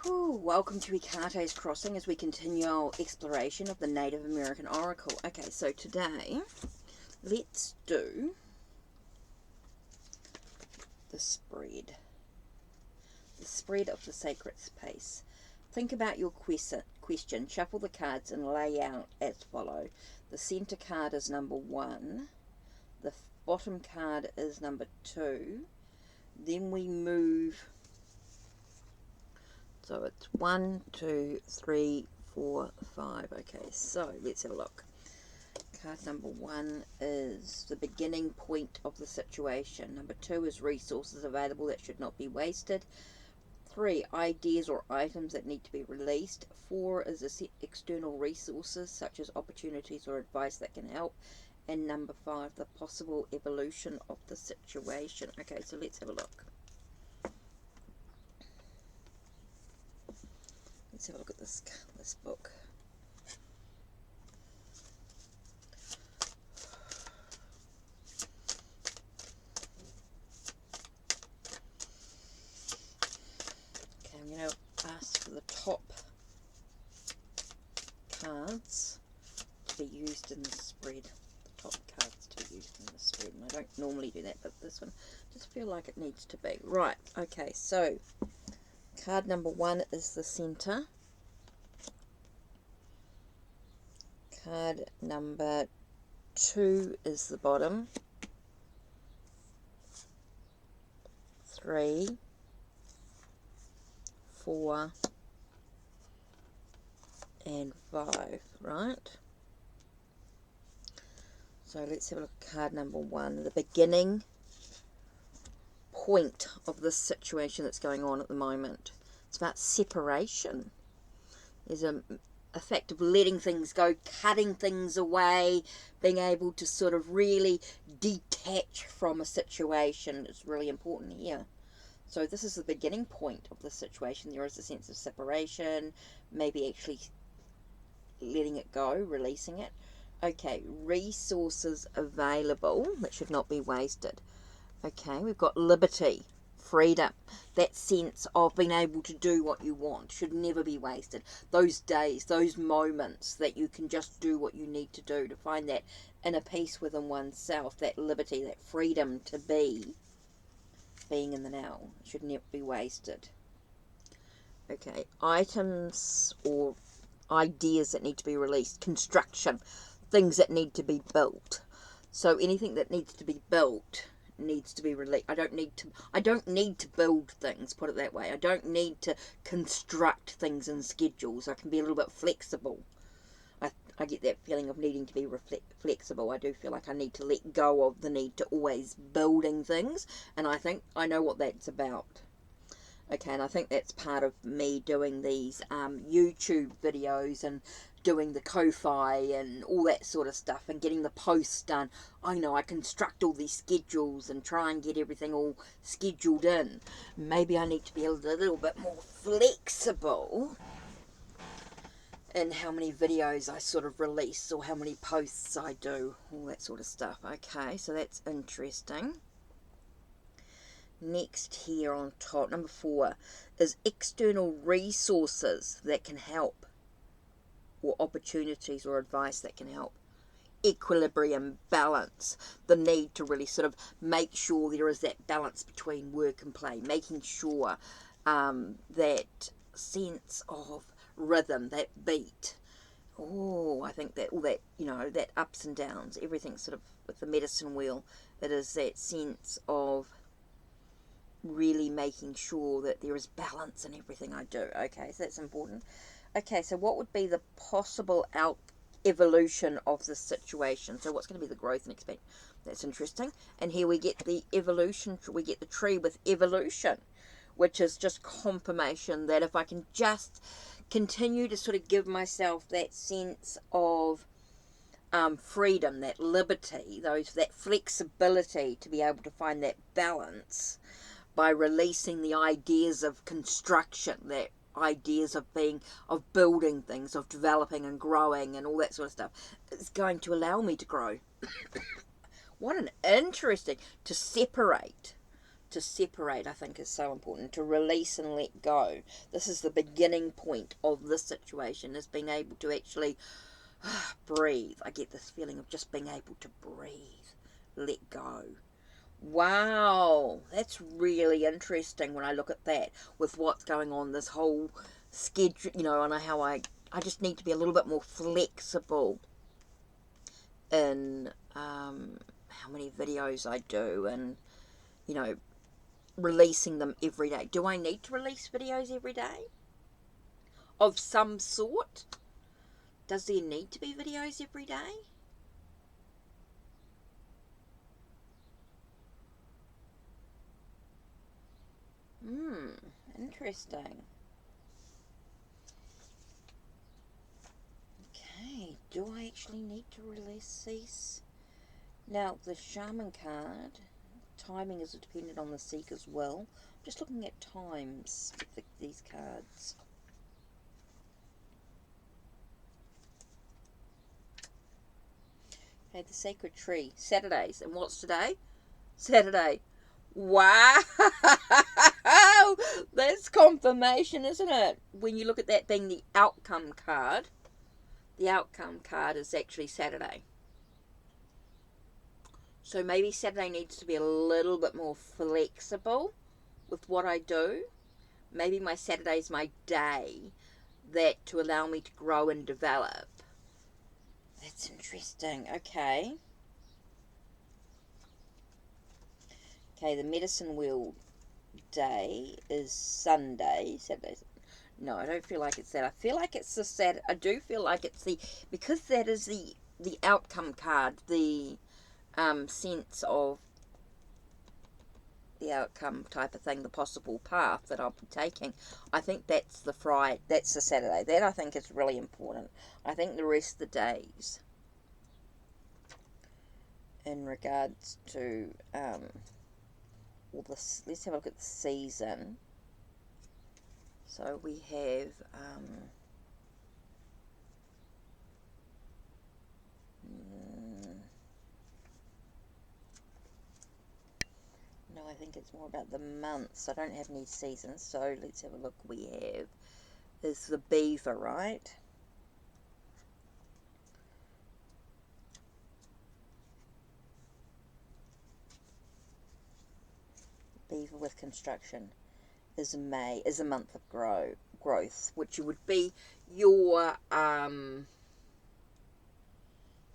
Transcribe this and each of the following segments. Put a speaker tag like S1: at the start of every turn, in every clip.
S1: Welcome to Ekate's Crossing as we continue our exploration of the Native American Oracle. Okay, so today let's do the spread of the sacred space. Think about your question, shuffle the cards and lay out as follow. The center card is number 1, the bottom card is number 2, then we move. So it's 1, 2, 3, 4, 5. Okay, so let's have a look. Card number 1 is the beginning point of the situation. Number 2 is resources available that should not be wasted. 3, ideas or items that need to be released. 4 is external resources such as opportunities or advice that can help. And number 5, the possible evolution of the situation. Okay, so let's have a look. Let's have a look at this book. Okay, I'm going to ask for the top cards to be used in the spread. The top cards to be used in the spread. And I don't normally do that, but this one just feel like it needs to be. Right, okay, so card number 1 is the center. Card number 2 is the bottom. 3, 4, and 5, right? So let's have a look at card number 1, the beginning point of this situation that's going on at the moment. It's about separation. There's a fact of letting things go, cutting things away, being able to sort of really detach from a situation is really important here. So this is the beginning point of the situation. There is a sense of separation, maybe actually letting it go, releasing it. Okay, resources available that should not be wasted. Okay, we've got liberty, freedom, that sense of being able to do what you want should never be wasted. Those days, those moments that you can just do what you need to do to find that inner peace within oneself, that liberty, that freedom to being in the now, should never be wasted. Okay, items or ideas that need to be released, construction, things that need to be built. So anything that needs to be built needs to be released. I don't need to build things, put it that way. I don't need to construct things in schedules. I can be a little bit flexible. I get that feeling of needing to be flexible. I do feel like I need to let go of the need to always building things, and I think I know what that's about. Okay, and I think that's part of me doing these YouTube videos and doing the Ko-Fi and all that sort of stuff and getting the posts done. I know I construct all these schedules and try and get everything all scheduled in. Maybe I need to be a little bit more flexible in how many videos I sort of release or how many posts I do, all that sort of stuff. Okay, so that's interesting. Next here on top, number 4, is external resources that can help, or opportunities or advice that can help. Equilibrium, balance, the need to really sort of make sure there is that balance between work and play, making sure that sense of rhythm, that beat. Oh, I think that all that, that ups and downs, everything sort of with the medicine wheel, it is that sense of really making sure that there is balance in everything I do. Okay, so that's important. Okay, so what would be the possible evolution of this situation? So what's going to be the growth and expansion? That's interesting. And here we get the evolution, we get the tree with evolution, which is just confirmation that if I can just continue to sort of give myself that sense of freedom, that liberty, that flexibility to be able to find that balance by releasing the ideas of construction, that ideas of building things, of developing and growing and all that sort of stuff, is going to allow me to grow. What an interesting, to separate to separate, I think, is so important. To release and let go. This is the beginning point of this situation, is being able to actually breathe. I get this feeling of just being able to breathe, let go. Wow, that's really interesting when I look at that with what's going on, this whole schedule, you know, and how I just need to be a little bit more flexible in how many videos I do, and, you know, releasing them every day. Do I need to release videos every day? Of some sort? Does there need to be videos every day? Interesting. Okay, do I actually need to release these? Now, the Shaman card, timing is dependent on the Seeker's will. I'm just looking at times with these cards. Okay, the Sacred Tree, Saturdays. And what's today? Saturday. Wow! That's confirmation, isn't it? When you look at that being the outcome card, the outcome card is actually Saturday. So maybe Saturday needs to be a little bit more flexible with what I do. Maybe my Saturday's my day that to allow me to grow and develop. That's interesting. Okay. Okay, the medicine wheel day is Sunday. Saturday's. No, I don't feel like it's that. I feel like it's the Saturday. I do feel like it's the, because that is the outcome card, the sense of the outcome type of thing, the possible path that I'll be taking. I think that's the Friday, that's the Saturday. That I think is really important. I think the rest of the days, in regards to all this, let's have a look at the season. So we have no, I think it's more about the months. I don't have any seasons, so let's have a look. We have is the beaver, right? Beaver with construction is May, is a month of growth, which would be your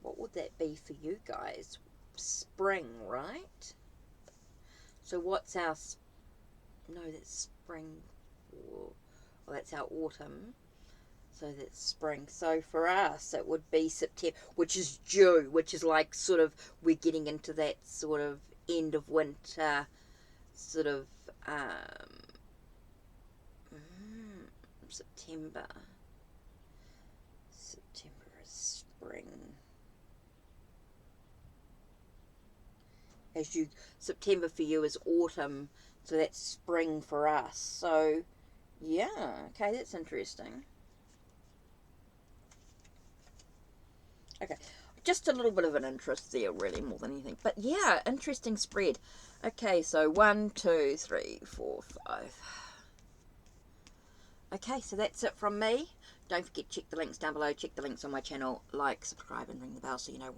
S1: what would that be for you guys? Spring, right? So what's our, no, that's spring, well, that's our autumn, so that's spring. So for us it would be September, which is June, which is like sort of, we're getting into that sort of end of winter, sort of September is spring. As you, September for you is autumn, so that's spring for us. So yeah, okay, that's interesting. Okay, just a little bit of an interest there, really, more than anything. But yeah, interesting spread. Okay, so 1, 2, 3, 4, 5. Okay, so that's it from me. Don't forget, check the links down below, check the links on my channel, like, subscribe, and ring the bell so you know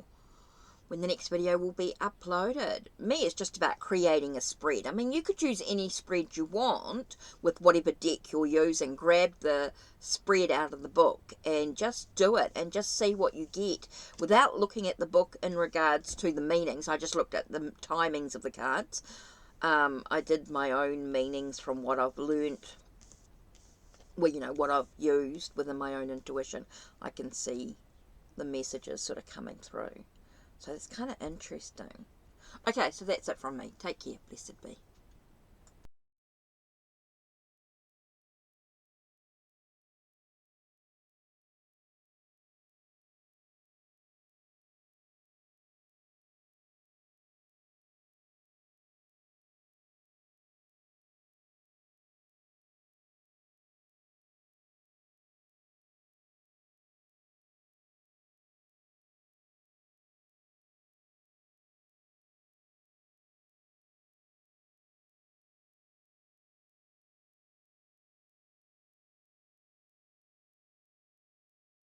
S1: when the next video will be uploaded. Me, it's just about creating a spread. I mean, you could use any spread you want with whatever deck you're using. Grab the spread out of the book and just do it and just see what you get without looking at the book in regards to the meanings. I just looked at the timings of the cards. I did my own meanings from what I've learnt. Well, you know, what I've used within my own intuition. I can see the messages sort of coming through. So it's kind of interesting. Okay, so that's it from me. Take care. Blessed be.